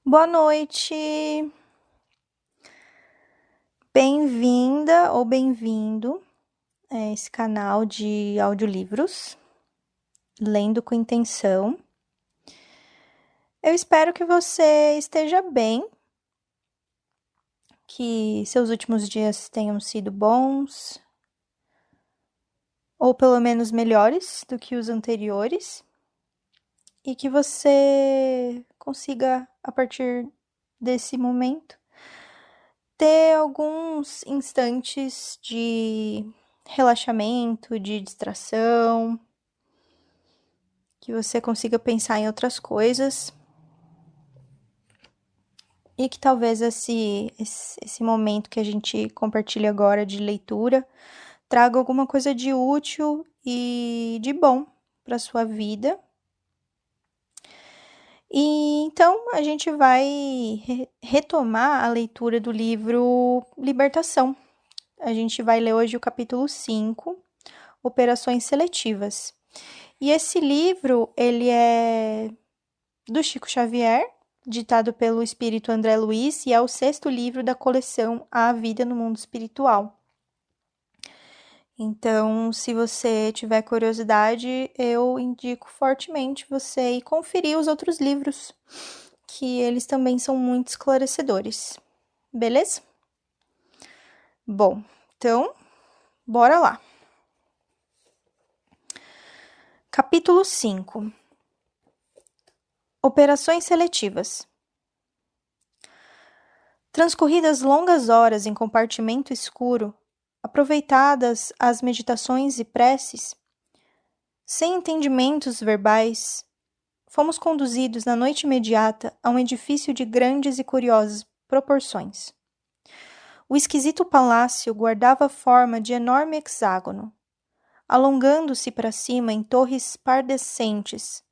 Boa noite, bem-vinda ou bem-vindo a esse canal de audiolivros, Lendo com Intenção. Eu espero que você esteja bem, que seus últimos dias tenham sido bons, ou pelo menos melhores do que os anteriores, e que você consiga, a partir desse momento, ter alguns instantes de relaxamento, de distração, que você consiga pensar em outras coisas e que talvez esse momento que a gente compartilha agora de leitura traga alguma coisa de útil e de bom para sua vida. E então a gente vai retomar a leitura do livro Libertação. A gente vai ler hoje o capítulo 5, Operações Seletivas. E esse livro, ele é do Chico Xavier, ditado pelo espírito André Luiz, e é o 6º livro da coleção A Vida no Mundo Espiritual. Então, se você tiver curiosidade, eu indico fortemente você ir conferir os outros livros, que eles também são muito esclarecedores. Beleza? Bom, então, bora lá. Capítulo 5. Operações seletivas. Transcorridas longas horas em compartimento escuro, aproveitadas as meditações e preces, sem entendimentos verbais, fomos conduzidos na noite imediata a um edifício de grandes e curiosas proporções. O esquisito palácio guardava a forma de enorme hexágono, alongando-se para cima em torres pardescentes,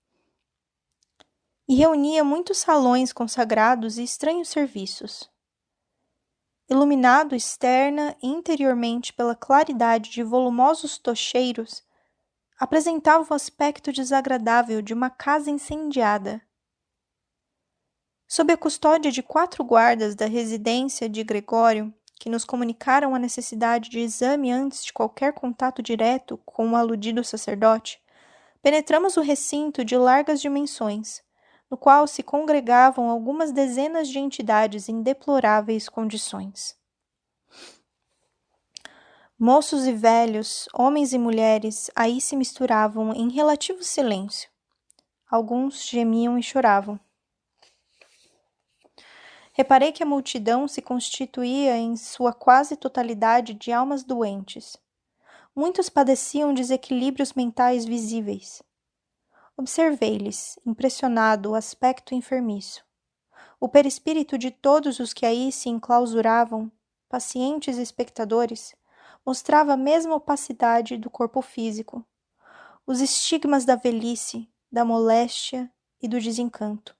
e reunia muitos salões consagrados e estranhos serviços. Iluminado externa e interiormente pela claridade de volumosos tocheiros, apresentava o aspecto desagradável de uma casa incendiada. Sob a custódia de 4 guardas da residência de Gregório, que nos comunicaram a necessidade de exame antes de qualquer contato direto com o aludido sacerdote, penetramos o recinto de largas dimensões, no qual se congregavam algumas dezenas de entidades em deploráveis condições. Moços e velhos, homens e mulheres, aí se misturavam em relativo silêncio. Alguns gemiam e choravam. Reparei que a multidão se constituía em sua quase totalidade de almas doentes. Muitos padeciam desequilíbrios mentais visíveis. Observei-lhes, impressionado, o aspecto enfermiço. O perispírito de todos os que aí se enclausuravam, pacientes espectadores, mostrava a mesma opacidade do corpo físico, os estigmas da velhice, da moléstia e do desencanto,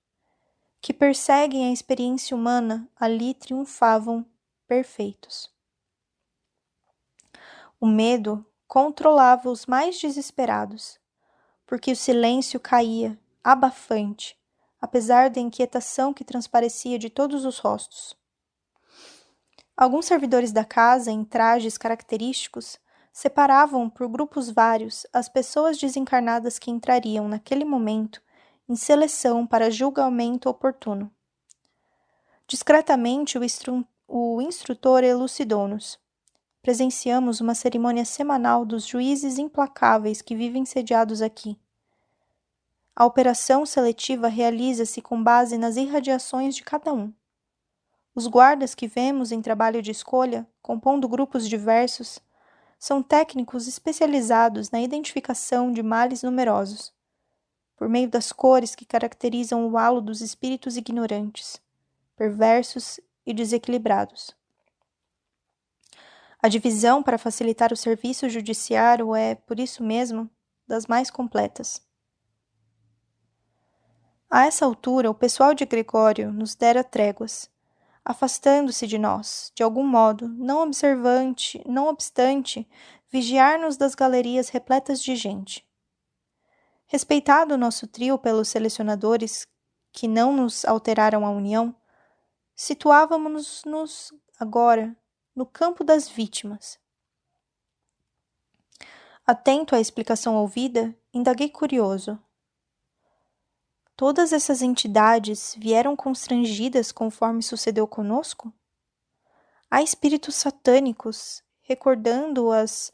que perseguem a experiência humana, ali triunfavam perfeitos. O medo controlava os mais desesperados, porque o silêncio caía, abafante, apesar da inquietação que transparecia de todos os rostos. Alguns servidores da casa, em trajes característicos, separavam por grupos vários as pessoas desencarnadas que entrariam, naquele momento, em seleção para julgamento oportuno. Discretamente, o instrutor elucidou-nos. Presenciamos uma cerimônia semanal dos juízes implacáveis que vivem sediados aqui. A operação seletiva realiza-se com base nas irradiações de cada um. Os guardas que vemos em trabalho de escolha, compondo grupos diversos, são técnicos especializados na identificação de males numerosos, por meio das cores que caracterizam o halo dos espíritos ignorantes, perversos e desequilibrados. A divisão para facilitar o serviço judiciário é, por isso mesmo, das mais completas. A essa altura, o pessoal de Gregório nos dera tréguas, afastando-se de nós, de algum modo, não obstante, vigiar-nos das galerias repletas de gente. Respeitado o nosso trio pelos selecionadores, que não nos alteraram a união, situávamos-nos agora no campo das vítimas. Atento à explicação ouvida, indaguei curioso. Todas essas entidades vieram constrangidas conforme sucedeu conosco? Há espíritos satânicos, recordando as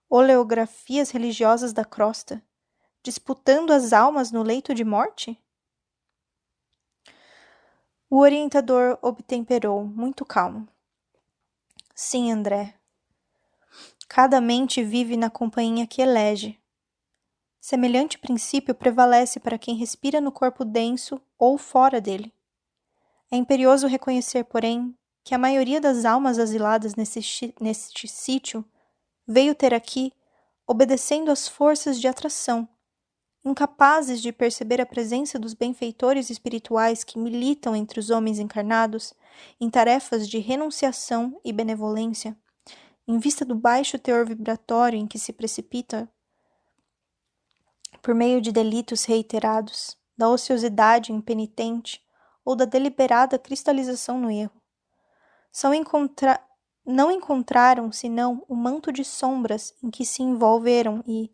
oleografias religiosas da crosta, disputando as almas no leito de morte? O orientador obtemperou, muito calmo. Sim, André. Cada mente vive na companhia que elege. Semelhante princípio prevalece para quem respira no corpo denso ou fora dele. É imperioso reconhecer, porém, que a maioria das almas asiladas neste sítio veio ter aqui obedecendo às forças de atração, incapazes de perceber a presença dos benfeitores espirituais que militam entre os homens encarnados em tarefas de renunciação e benevolência, em vista do baixo teor vibratório em que se precipita por meio de delitos reiterados, da ociosidade impenitente ou da deliberada cristalização no erro. Não encontraram senão o manto de sombras em que se envolveram e,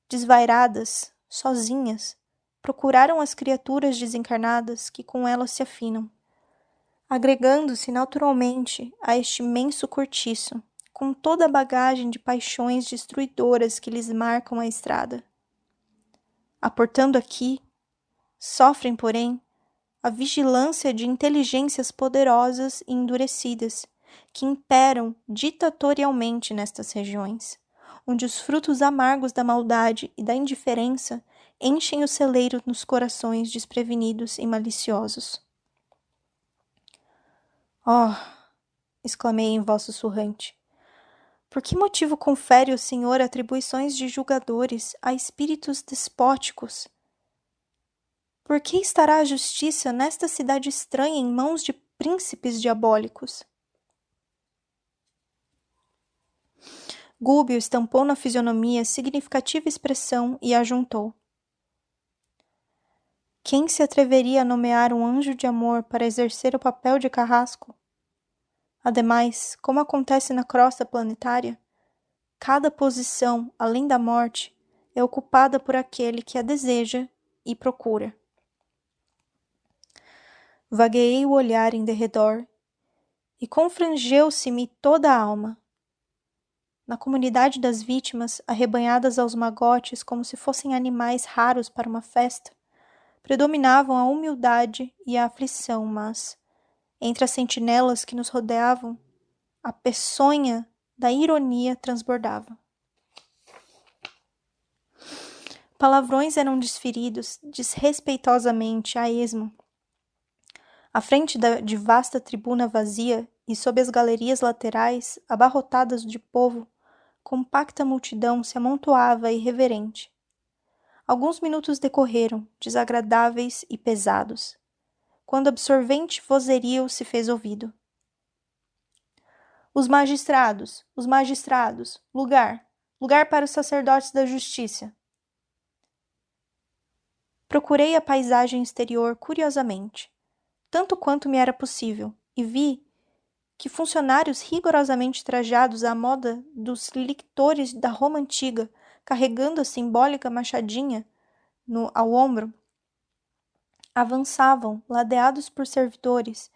desvairadas, sozinhas, procuraram as criaturas desencarnadas que com elas se afinam, agregando-se naturalmente a este imenso cortiço, com toda a bagagem de paixões destruidoras que lhes marcam a estrada. Aportando aqui, sofrem, porém, a vigilância de inteligências poderosas e endurecidas, que imperam ditatorialmente nestas regiões, onde os frutos amargos da maldade e da indiferença enchem o celeiro nos corações desprevenidos e maliciosos. Oh! Exclamei em voz sussurrante. Por que motivo confere o Senhor atribuições de julgadores a espíritos despóticos? Por que estará a justiça nesta cidade estranha em mãos de príncipes diabólicos? Gúbio estampou na fisionomia significativa expressão e ajuntou. Quem se atreveria a nomear um anjo de amor para exercer o papel de carrasco? Ademais, como acontece na crosta planetária, cada posição, além da morte, é ocupada por aquele que a deseja e procura. Vagueei o olhar em derredor e confrangeu-se-me toda a alma. Na comunidade das vítimas, arrebanhadas aos magotes como se fossem animais raros para uma festa, predominavam a humildade e a aflição, mas, entre as sentinelas que nos rodeavam, a peçonha da ironia transbordava. Palavrões eram desferidos desrespeitosamente a esmo. À frente de vasta tribuna vazia e sob as galerias laterais, abarrotadas de povo, compacta multidão se amontoava irreverente. Alguns minutos decorreram, desagradáveis e pesados, quando absorvente vozerio se fez ouvido. Os magistrados, lugar para os sacerdotes da justiça. Procurei a paisagem exterior curiosamente, tanto quanto me era possível, e vi que funcionários rigorosamente trajados à moda dos lictores da Roma antiga, carregando a simbólica machadinha ao ombro, avançavam, ladeados por servidores,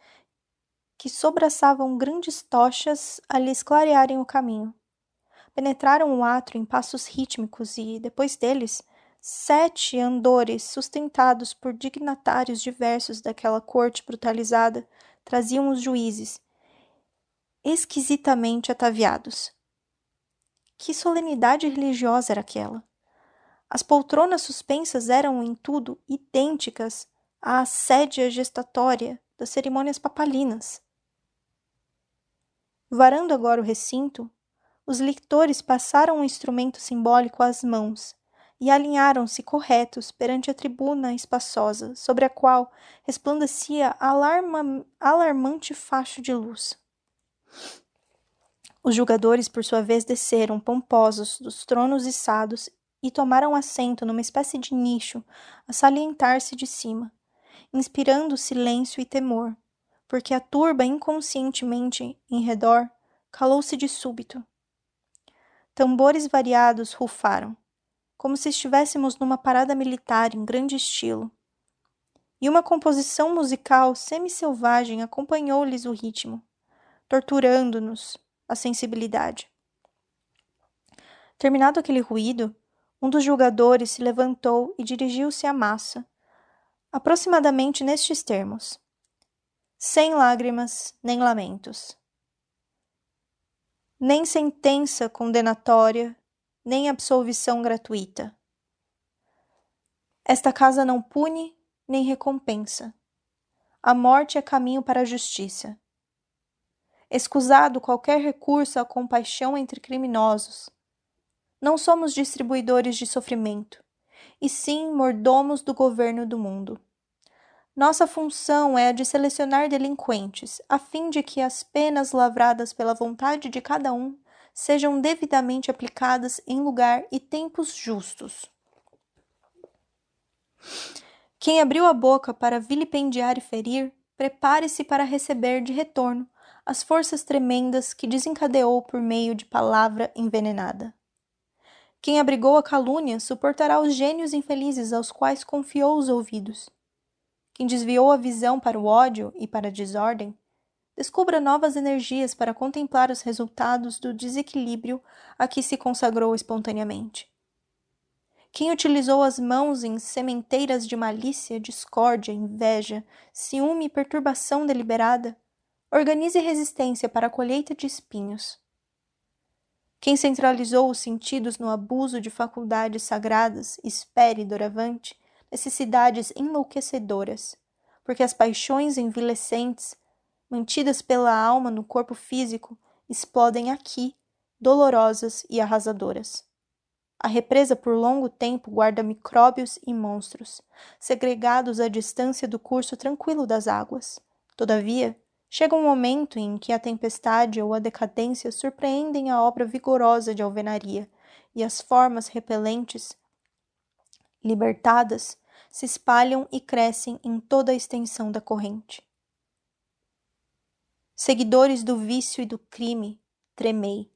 que sobraçavam grandes tochas a lhes clarearem o caminho. Penetraram o átrio em passos rítmicos e, depois deles, 7 andores sustentados por dignatários diversos daquela corte brutalizada traziam os juízes, esquisitamente ataviados. Que solenidade religiosa era aquela? As poltronas suspensas eram, em tudo, idênticas à assédia gestatória das cerimônias papalinas. Varando agora o recinto, os lictores passaram o instrumento simbólico às mãos e alinharam-se corretos perante a tribuna espaçosa, sobre a qual resplandecia alarmante facho de luz. Os julgadores, por sua vez, desceram, pomposos, dos tronos içados e tomaram assento numa espécie de nicho, a salientar-se de cima. inspirando silêncio e temor, porque a turba inconscientemente em redor calou-se de súbito. Tambores variados rufaram, como se estivéssemos numa parada militar em grande estilo, e uma composição musical semi-selvagem acompanhou-lhes o ritmo, torturando-nos a sensibilidade. Terminado aquele ruído, um dos julgadores se levantou e dirigiu-se à massa, aproximadamente nestes termos: sem lágrimas nem lamentos, nem sentença condenatória, nem absolvição gratuita. Esta casa não pune nem recompensa. A morte é caminho para a justiça. Escusado qualquer recurso à compaixão entre criminosos. Não somos distribuidores de sofrimento, e sim mordomos do governo do mundo. Nossa função é a de selecionar delinquentes, a fim de que as penas lavradas pela vontade de cada um sejam devidamente aplicadas em lugar e tempos justos. Quem abriu a boca para vilipendiar e ferir, prepare-se para receber de retorno as forças tremendas que desencadeou por meio de palavra envenenada. Quem abrigou a calúnia suportará os gênios infelizes aos quais confiou os ouvidos. Quem desviou a visão para o ódio e para a desordem, descubra novas energias para contemplar os resultados do desequilíbrio a que se consagrou espontaneamente. Quem utilizou as mãos em sementeiras de malícia, discórdia, inveja, ciúme e perturbação deliberada, organize resistência para a colheita de espinhos. Quem centralizou os sentidos no abuso de faculdades sagradas, espere, doravante, necessidades enlouquecedoras, porque as paixões envilecentes, mantidas pela alma no corpo físico, explodem aqui, dolorosas e arrasadoras. A represa por longo tempo guarda micróbios e monstros, segregados à distância do curso tranquilo das águas. Todavia, chega um momento em que a tempestade ou a decadência surpreendem a obra vigorosa de alvenaria, e as formas repelentes, libertadas, se espalham e crescem em toda a extensão da corrente. Seguidores do vício e do crime, tremei.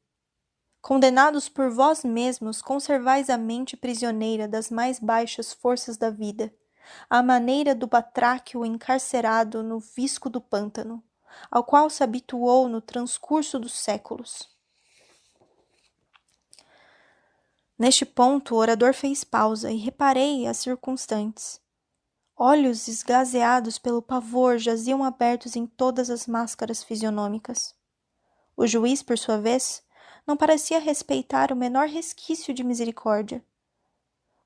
Condenados por vós mesmos, conservais a mente prisioneira das mais baixas forças da vida, à maneira do batráquio encarcerado no visco do pântano, ao qual se habituou no transcurso dos séculos. Neste ponto, o orador fez pausa e reparei as circunstantes. Olhos esgazeados pelo pavor jaziam abertos em todas as máscaras fisionômicas. O juiz, por sua vez, não parecia respeitar o menor resquício de misericórdia.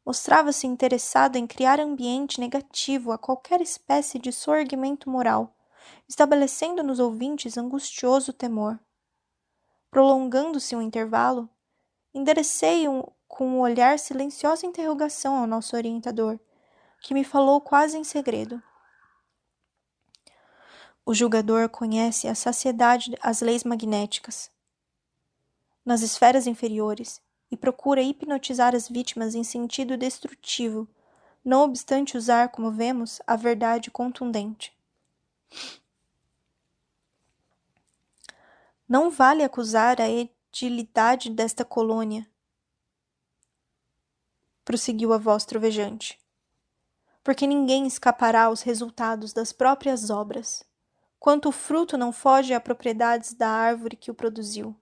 Mostrava-se interessado em criar ambiente negativo a qualquer espécie de soerguimento moral, estabelecendo nos ouvintes angustioso temor. Prolongando-se um intervalo, enderecei com um olhar silenciosa interrogação ao nosso orientador, que me falou quase em segredo. O julgador conhece à saciedade as leis magnéticas nas esferas inferiores e procura hipnotizar as vítimas em sentido destrutivo, não obstante usar, como vemos, a verdade contundente. Não vale acusar a edilidade desta colônia, prosseguiu a voz trovejante, porque ninguém escapará aos resultados das próprias obras, quanto o fruto não foge a propriedades da árvore que o produziu.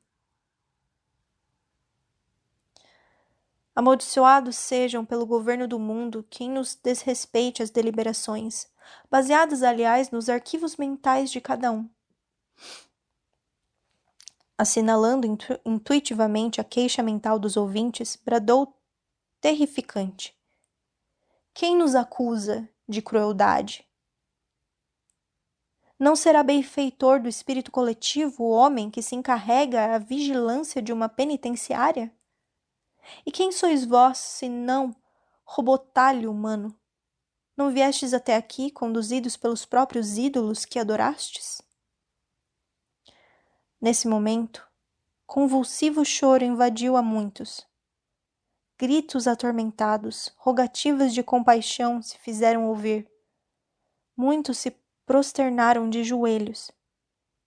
Amaldiçoados sejam pelo governo do mundo quem nos desrespeite as deliberações, baseadas, aliás, nos arquivos mentais de cada um. Assinalando intuitivamente a queixa mental dos ouvintes, bradou terrificante: quem nos acusa de crueldade? Não será benfeitor do espírito coletivo o homem que se encarrega a vigilância de uma penitenciária? E quem sois vós, senão robotalho humano? Não viestes até aqui, conduzidos pelos próprios ídolos que adorastes? Nesse momento, convulsivo choro invadiu a muitos. Gritos atormentados, rogativas de compaixão se fizeram ouvir. Muitos se prosternaram de joelhos.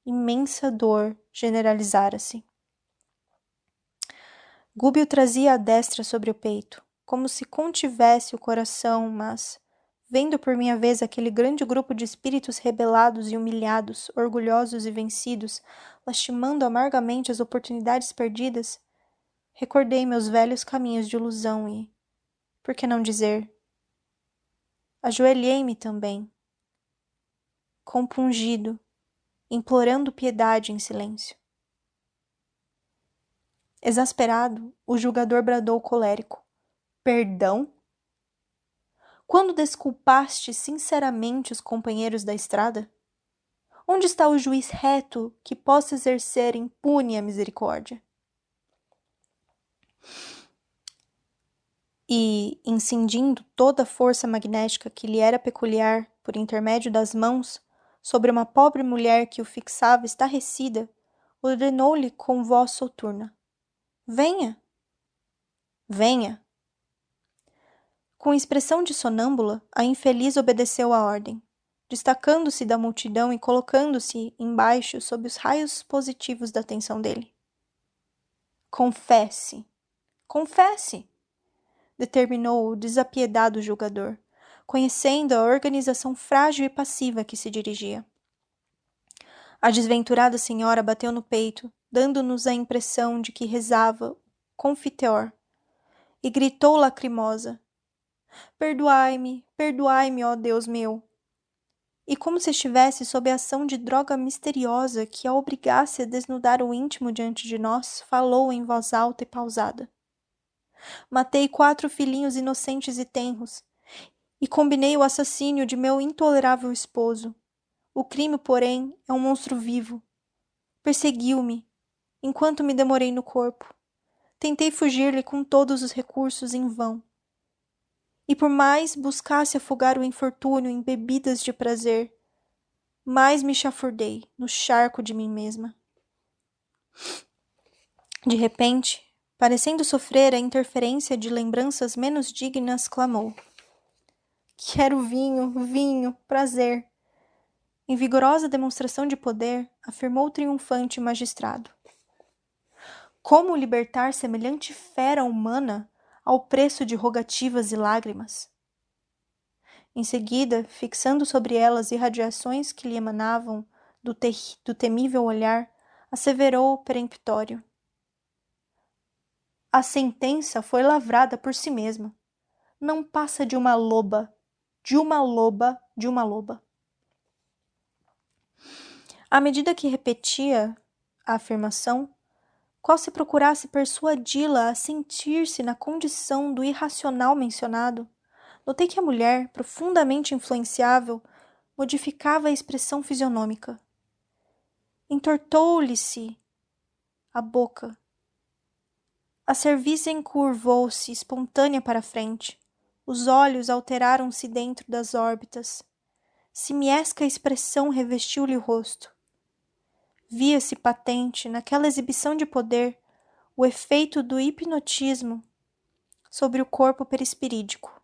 Imensa dor generalizara-se. Gúbio trazia a destra sobre o peito, como se contivesse o coração, mas, vendo por minha vez aquele grande grupo de espíritos rebelados e humilhados, orgulhosos e vencidos, lastimando amargamente as oportunidades perdidas, recordei meus velhos caminhos de ilusão e, por que não dizer, ajoelhei-me também, compungido, implorando piedade em silêncio. Exasperado, o julgador bradou colérico: perdão? Quando desculpaste sinceramente os companheiros da estrada? Onde está o juiz reto que possa exercer impune a misericórdia? E, incindindo toda a força magnética que lhe era peculiar por intermédio das mãos, sobre uma pobre mulher que o fixava estarrecida, ordenou-lhe com voz soturna: venha! Venha! Com expressão de sonâmbula, a infeliz obedeceu à ordem, destacando-se da multidão e colocando-se embaixo sob os raios positivos da atenção dele. Confesse! Confesse! Determinou o desapiedado julgador, conhecendo a organização frágil e passiva a que se dirigia. A desventurada senhora bateu no peito, dando-nos a impressão de que rezava confiteor, e gritou lacrimosa: perdoai-me, perdoai-me, ó Deus meu! E como se estivesse sob a ação de droga misteriosa que a obrigasse a desnudar o íntimo diante de nós, falou em voz alta e pausada: matei 4 filhinhos inocentes e tenros, e combinei o assassínio de meu intolerável esposo. O crime, porém, é um monstro vivo. Perseguiu-me, enquanto me demorei no corpo. Tentei fugir-lhe com todos os recursos em vão. E por mais buscasse afogar o infortúnio em bebidas de prazer, mais me chafurdei no charco de mim mesma. De repente, parecendo sofrer a interferência de lembranças menos dignas, clamou: quero vinho, vinho, prazer. Em vigorosa demonstração de poder, afirmou o triunfante magistrado: como libertar semelhante fera humana ao preço de rogativas e lágrimas? Em seguida, fixando sobre elas irradiações que lhe emanavam do temível olhar, asseverou peremptório: a sentença foi lavrada por si mesma. Não passa de uma loba, de uma loba, de uma loba. À medida que repetia a afirmação, qual se procurasse persuadi-la a sentir-se na condição do irracional mencionado, notei que a mulher, profundamente influenciável, modificava a expressão fisionômica. Entortou-lhe-se a boca. A cerviz encurvou-se espontânea para a frente. Os olhos alteraram-se dentro das órbitas. Simiesca expressão revestiu-lhe o rosto. Via-se patente, naquela exibição de poder, o efeito do hipnotismo sobre o corpo perispirídico.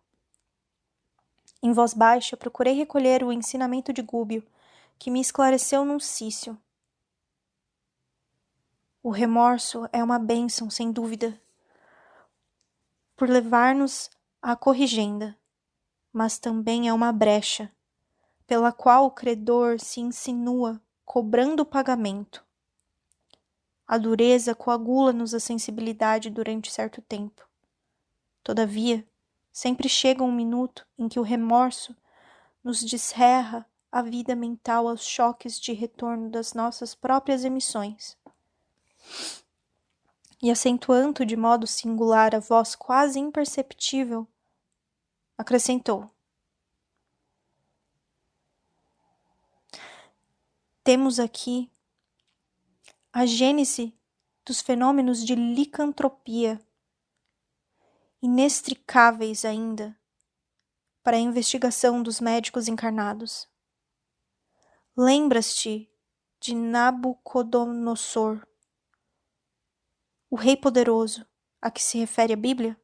Em voz baixa, procurei recolher o ensinamento de Gúbio, que me esclareceu num cício. O remorso é uma bênção, sem dúvida, por levar-nos à corrigenda, mas também é uma brecha, pela qual o credor se insinua, cobrando o pagamento. A dureza coagula-nos a sensibilidade durante certo tempo. Todavia, sempre chega um minuto em que o remorso nos descerra a vida mental aos choques de retorno das nossas próprias emissões. E acentuando de modo singular a voz quase imperceptível, acrescentou: temos aqui a gênese dos fenômenos de licantropia, inextricáveis ainda para a investigação dos médicos encarnados. Lembras-te de Nabucodonosor, o rei poderoso a que se refere a Bíblia?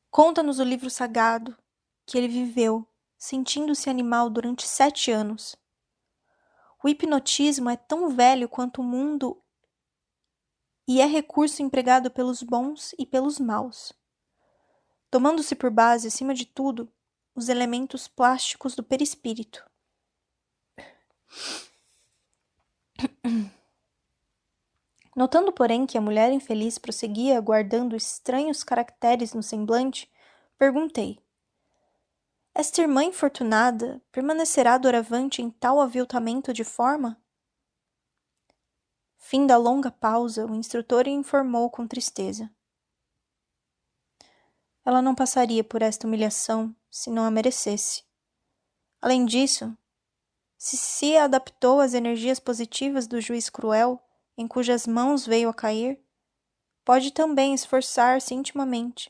Conta-nos o livro sagrado que ele viveu sentindo-se animal durante 7 anos. O hipnotismo é tão velho quanto o mundo e é recurso empregado pelos bons e pelos maus, tomando-se por base, acima de tudo, os elementos plásticos do perispírito. Notando, porém, que a mulher infeliz prosseguia guardando estranhos caracteres no semblante, perguntei: esta irmã infortunada permanecerá doravante em tal aviltamento de forma? Fim da longa pausa, o instrutor informou com tristeza. Ela não passaria por esta humilhação se não a merecesse. Além disso, se adaptou às energias positivas do juiz cruel, em cujas mãos veio a cair, pode também esforçar-se intimamente,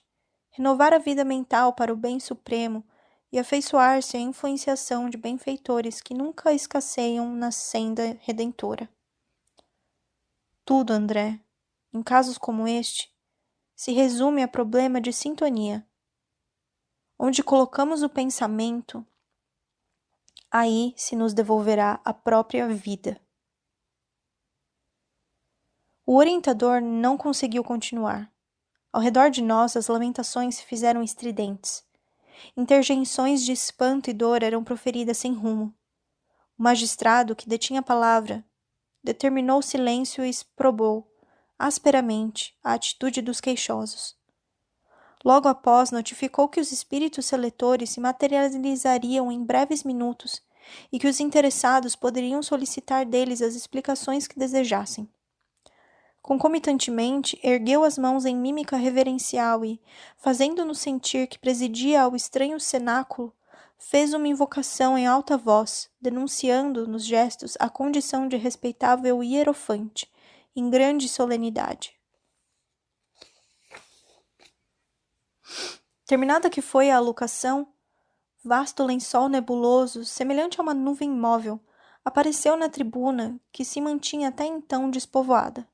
renovar a vida mental para o bem supremo e afeiçoar-se à influenciação de benfeitores que nunca escasseiam na senda redentora. Tudo, André, em casos como este, se resume a problema de sintonia. Onde colocamos o pensamento, aí se nos devolverá a própria vida. O orientador não conseguiu continuar. Ao redor de nós, as lamentações se fizeram estridentes. Interjeições de espanto e dor eram proferidas sem rumo. O magistrado, que detinha a palavra, determinou o silêncio e exprobou, asperamente, a atitude dos queixosos. Logo após, notificou que os espíritos seletores se materializariam em breves minutos e que os interessados poderiam solicitar deles as explicações que desejassem. Concomitantemente, ergueu as mãos em mímica reverencial e, fazendo-nos sentir que presidia ao estranho cenáculo, fez uma invocação em alta voz, denunciando nos gestos a condição de respeitável hierofante, em grande solenidade. Terminada que foi a alocação, vasto lençol nebuloso, semelhante a uma nuvem móvel, apareceu na tribuna que se mantinha até então despovoada.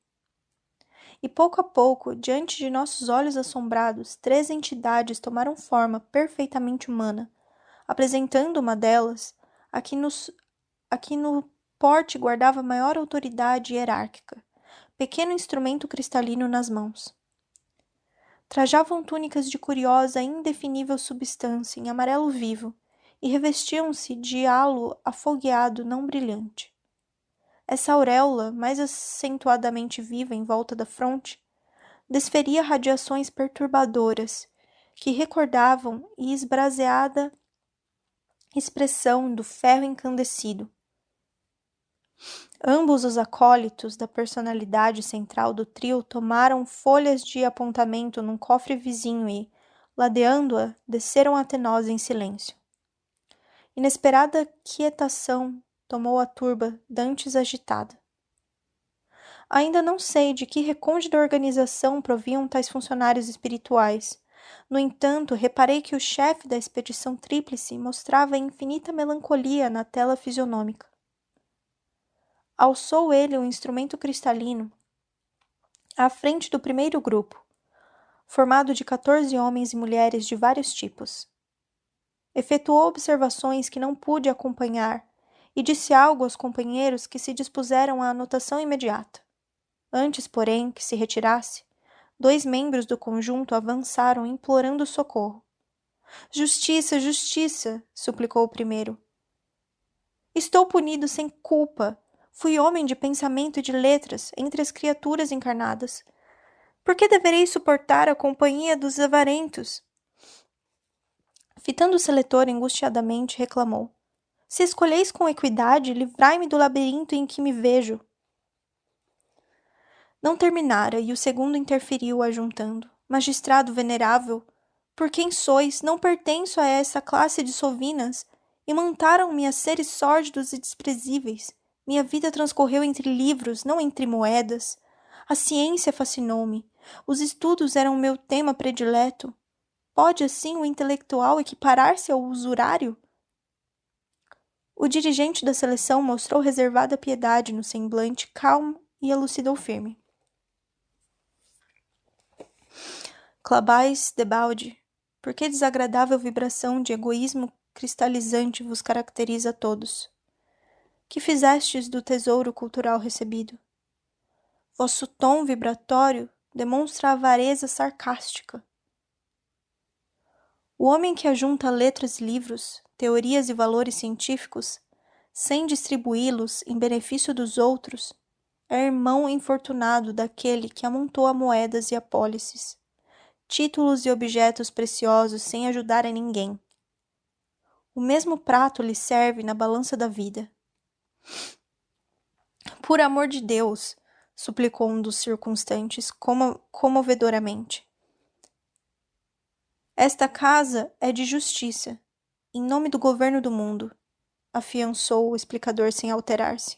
E pouco a pouco, diante de nossos olhos assombrados, 3 entidades tomaram forma perfeitamente humana, apresentando uma delas, a que no porte guardava maior autoridade hierárquica, pequeno instrumento cristalino nas mãos. Trajavam túnicas de curiosa e indefinível substância em amarelo vivo e revestiam-se de halo afogueado não brilhante. Essa auréola, mais acentuadamente viva em volta da fronte, desferia radiações perturbadoras que recordavam a esbraseada expressão do ferro incandescido. Ambos os acólitos da personalidade central do trio tomaram folhas de apontamento num cofre vizinho e, ladeando-a, desceram até nós em silêncio. Inesperada quietação tomou a turba dantes agitada. Ainda não sei de que recôndita organização proviam tais funcionários espirituais. No entanto, reparei que o chefe da expedição tríplice mostrava infinita melancolia na tela fisionômica. Alçou ele um instrumento cristalino à frente do primeiro grupo, formado de 14 homens e mulheres de vários tipos. Efetuou observações que não pude acompanhar e disse algo aos companheiros que se dispuseram à anotação imediata. Antes, porém, que se retirasse, 2 membros do conjunto avançaram implorando socorro. Justiça, justiça, suplicou o primeiro. Estou punido sem culpa. Fui homem de pensamento e de letras entre as criaturas encarnadas. Por que deverei suportar a companhia dos avarentos? Fitando o seletor angustiadamente, reclamou. Se escolheis com equidade, livrai-me do labirinto em que me vejo. Não terminara, e o segundo interferiu, ajuntando. Magistrado venerável, por quem sois, não pertenço a essa classe de sovinas. Imantaram-me a seres sórdidos e desprezíveis. Minha vida transcorreu entre livros, não entre moedas. A ciência fascinou-me. Os estudos eram meu tema predileto. Pode, assim, o intelectual equiparar-se ao usurário? O dirigente da seleção mostrou reservada piedade no semblante calmo e elucidou firme. Clabais debalde, por que desagradável vibração de egoísmo cristalizante vos caracteriza a todos. Que fizestes do tesouro cultural recebido? Vosso tom vibratório demonstra a avareza sarcástica. O homem que ajunta letras e livros, teorias e valores científicos, sem distribuí-los em benefício dos outros, é irmão infortunado daquele que amontoa moedas e apólices, títulos e objetos preciosos sem ajudar a ninguém. O mesmo prato lhe serve na balança da vida. Por amor de Deus, suplicou um dos circunstantes comovedoramente. Esta casa é de justiça, em nome do governo do mundo, afiançou o explicador sem alterar-se.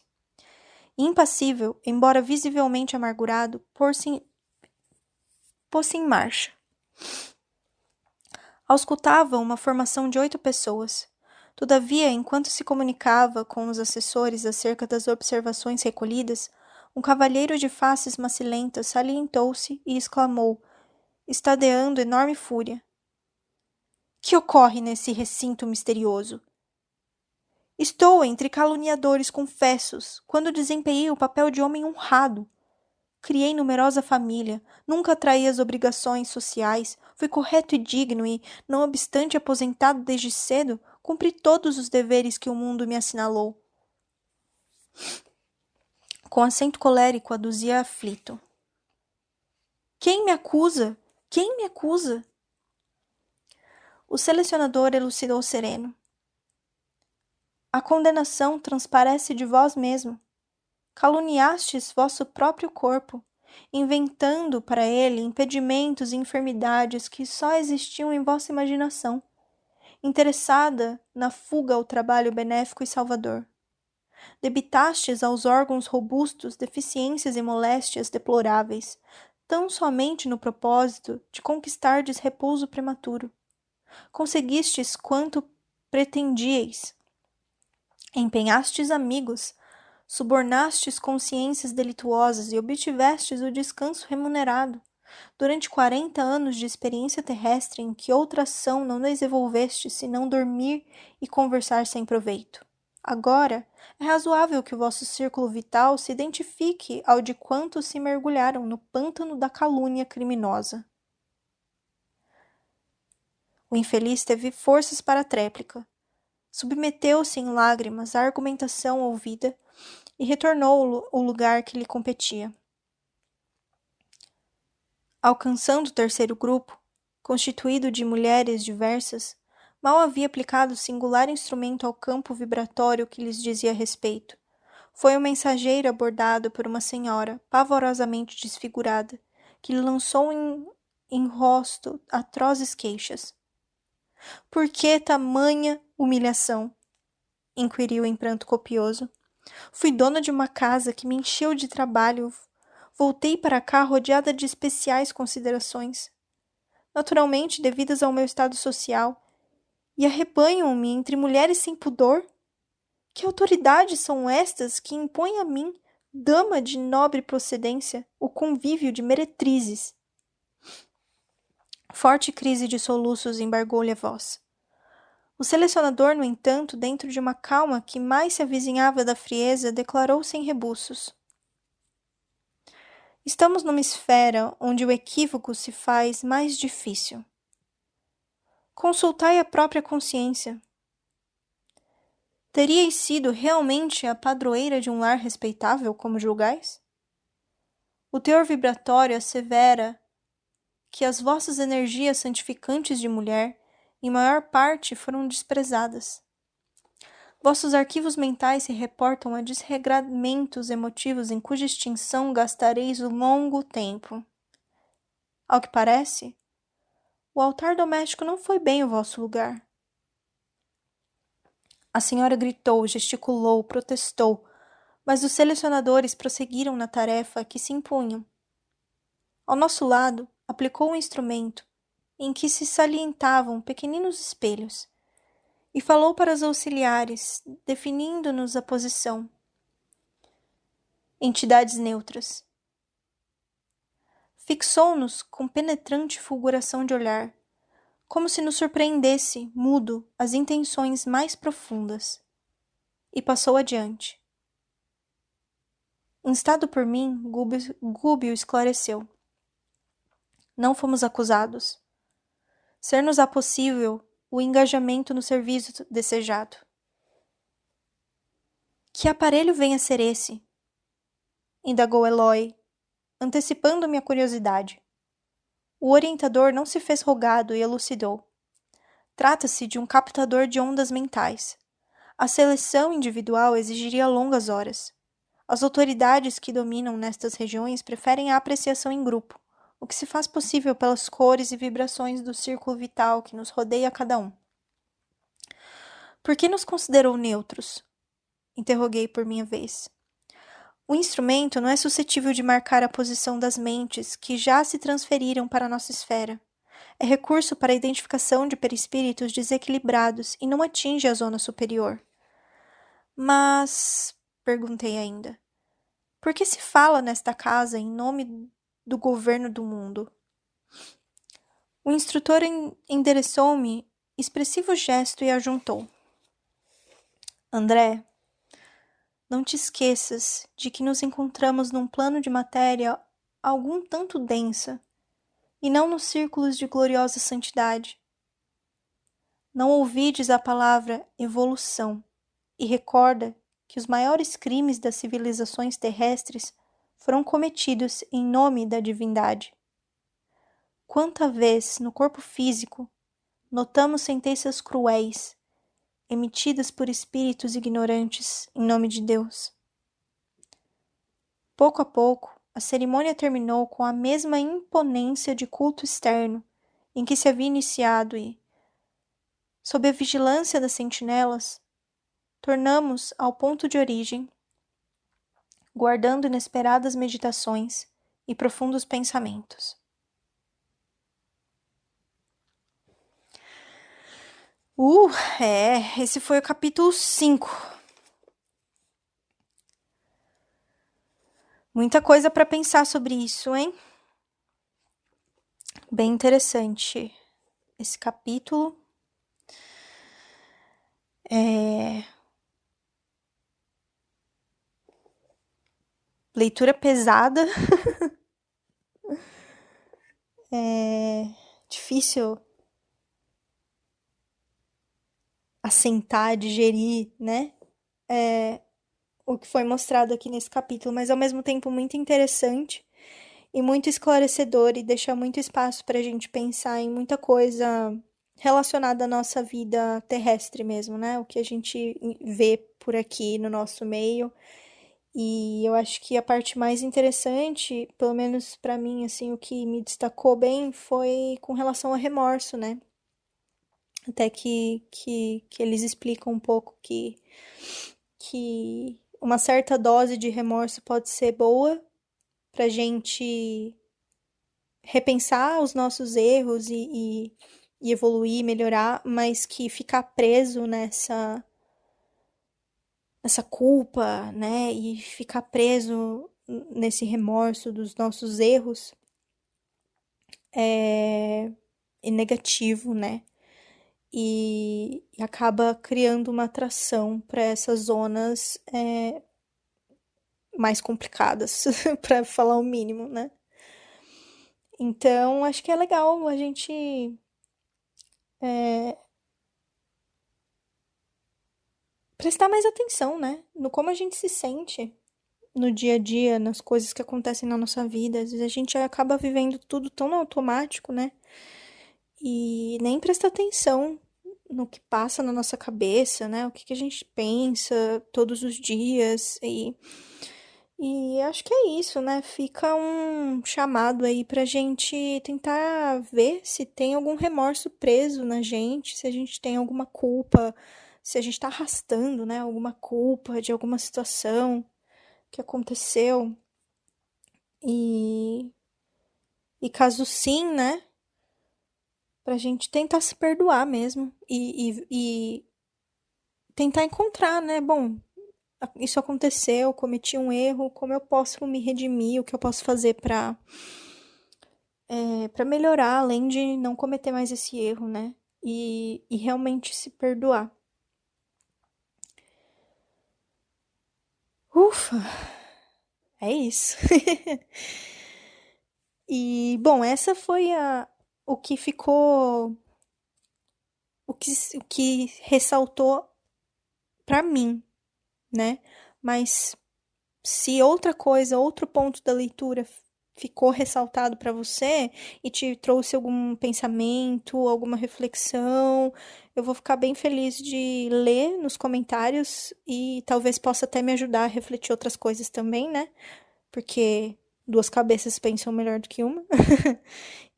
Impassível, embora visivelmente amargurado, pôs-se em marcha. Auscultava uma formação de 8 pessoas. Todavia, enquanto se comunicava com os assessores acerca das observações recolhidas, um cavalheiro de faces macilentas salientou-se e exclamou, estadeando enorme fúria. Que ocorre nesse recinto misterioso? Estou entre caluniadores confessos, quando desempenhei o papel de homem honrado. Criei numerosa família, nunca traí as obrigações sociais, fui correto e digno e, não obstante aposentado desde cedo, cumpri todos os deveres que o mundo me assinalou. Com acento colérico, aduzia aflito. Quem me acusa? Quem me acusa? O selecionador elucidou sereno. A condenação transparece de vós mesmo. Caluniastes vosso próprio corpo, inventando para ele impedimentos e enfermidades que só existiam em vossa imaginação, interessada na fuga ao trabalho benéfico e salvador. Debitastes aos órgãos robustos deficiências e moléstias deploráveis, tão somente no propósito de conquistardes repouso prematuro. Conseguistes quanto pretendíeis. Empenhastes amigos, subornastes consciências delituosas e obtivestes o descanso remunerado. Durante 40 anos de experiência terrestre em que outra ação não desenvolveste senão dormir e conversar sem proveito. Agora, é razoável que o vosso círculo vital se identifique ao de quantos se mergulharam no pântano da calúnia criminosa. O infeliz teve forças para a tréplica. Submeteu-se em lágrimas à argumentação ouvida e retornou ao lugar que lhe competia. Alcançando o terceiro grupo, constituído de mulheres diversas, mal havia aplicado o singular instrumento ao campo vibratório que lhes dizia respeito. Foi um mensageiro abordado por uma senhora, pavorosamente desfigurada, que lhe lançou em rosto atrozes queixas. — Por que tamanha humilhação? Inquiriu em pranto copioso. Fui dona de uma casa que me encheu de trabalho. Voltei para cá rodeada de especiais considerações, naturalmente devidas ao meu estado social, e arrebanham-me entre mulheres sem pudor? Que autoridades são estas que impõem a mim, dama de nobre procedência, o convívio de meretrizes? Forte crise de soluços embargou-lhe a voz. O selecionador, no entanto, dentro de uma calma que mais se avizinhava da frieza, declarou sem rebuços. Estamos numa esfera onde o equívoco se faz mais difícil. Consultai a própria consciência. Teríeis sido realmente a padroeira de um lar respeitável, como julgais? O teor vibratório assevera que as vossas energias santificantes de mulher, em maior parte, foram desprezadas. Vossos arquivos mentais se reportam a desregramentos emotivos em cuja extinção gastareis um longo tempo. Ao que parece, o altar doméstico não foi bem o vosso lugar. A senhora gritou, gesticulou, protestou, mas os selecionadores prosseguiram na tarefa que se impunham. Ao nosso lado, aplicou um instrumento, em que se salientavam pequeninos espelhos, e falou para os auxiliares, definindo-nos a posição. Entidades neutras. Fixou-nos com penetrante fulguração de olhar, como se nos surpreendesse, mudo, as intenções mais profundas. E passou adiante. Instado por mim, Gúbio esclareceu. Não fomos acusados. Ser-nos-á possível o engajamento no serviço desejado. Que aparelho vem a ser esse? Indagou Eloy, antecipando minha curiosidade. O orientador não se fez rogado e elucidou. Trata-se de um captador de ondas mentais. A seleção individual exigiria longas horas. As autoridades que dominam nestas regiões preferem a apreciação em grupo, o que se faz possível pelas cores e vibrações do círculo vital que nos rodeia cada um. Por que nos considerou neutros? Interroguei por minha vez. O instrumento não é suscetível de marcar a posição das mentes que já se transferiram para a nossa esfera. É recurso para a identificação de perispíritos desequilibrados e não atinge a zona superior. Mas, perguntei ainda, por que se fala nesta casa em nome do governo do mundo? O instrutor endereçou-me expressivo gesto e ajuntou. André, não te esqueças de que nos encontramos num plano de matéria algum tanto densa, e não nos círculos de gloriosa santidade. Não ouvides a palavra evolução, e recorda que os maiores crimes das civilizações terrestres foram cometidos em nome da divindade. Quanta vez, no corpo físico, notamos sentenças cruéis, emitidas por espíritos ignorantes em nome de Deus. Pouco a pouco, a cerimônia terminou com a mesma imponência de culto externo em que se havia iniciado e, sob a vigilância das sentinelas, tornamos ao ponto de origem, guardando inesperadas meditações e profundos pensamentos. Esse foi o capítulo 5. Muita coisa para pensar sobre isso, hein? Bem interessante esse capítulo. Leitura pesada. Difícil assentar, digerir, né? O que foi mostrado aqui nesse capítulo, mas ao mesmo tempo muito interessante e muito esclarecedor e deixa muito espaço para a gente pensar em muita coisa relacionada à nossa vida terrestre mesmo, né? O que a gente vê por aqui no nosso meio. E eu acho que a parte mais interessante, pelo menos para mim, assim, o que me destacou bem foi com relação ao remorso, né? Até que eles explicam um pouco que uma certa dose de remorso pode ser boa pra gente repensar os nossos erros e evoluir, melhorar, mas que ficar preso nessa culpa, né, e ficar preso nesse remorso dos nossos erros é negativo, né? E acaba criando uma atração para essas zonas mais complicadas, para falar o mínimo, né? Então, acho que é legal a gente prestar mais atenção, né? No como a gente se sente no dia a dia, nas coisas que acontecem na nossa vida. Às vezes a gente acaba vivendo tudo tão no automático, né? E nem presta atenção no que passa na nossa cabeça, né? O que a gente pensa todos os dias. E acho que é isso, né? Fica um chamado aí pra gente tentar ver se tem algum remorso preso na gente, se a gente tem alguma culpa, se a gente tá arrastando, né? Alguma culpa de alguma situação que aconteceu. E caso sim, né? Pra gente tentar se perdoar mesmo e tentar encontrar, né? Bom, isso aconteceu, cometi um erro, como eu posso me redimir, o que eu posso fazer pra para melhorar, além de não cometer mais esse erro, né? E realmente se perdoar. Ufa, é isso. E, bom, essa foi o que ficou, o que ressaltou pra mim, né? Mas se outra coisa, outro ponto da leitura ficou ressaltado para você e te trouxe algum pensamento, alguma reflexão, eu vou ficar bem feliz de ler nos comentários e talvez possa até me ajudar a refletir outras coisas também, né? Porque duas cabeças pensam melhor do que uma.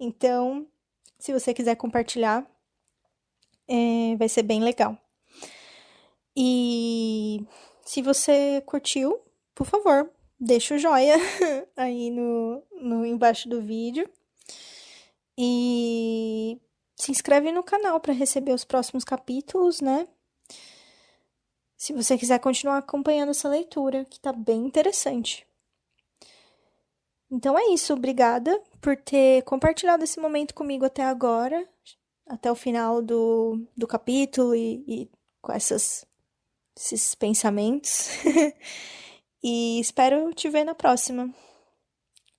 Então, se você quiser compartilhar, vai ser bem legal. E se você curtiu, por favor, deixa o joia aí no embaixo do vídeo. E se inscreve no canal para receber os próximos capítulos, né? Se você quiser continuar acompanhando essa leitura, que tá bem interessante. Então é isso, obrigada por ter compartilhado esse momento comigo até agora, até o final do capítulo e com esses pensamentos. E espero te ver na próxima.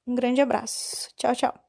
Um grande abraço. Tchau, tchau.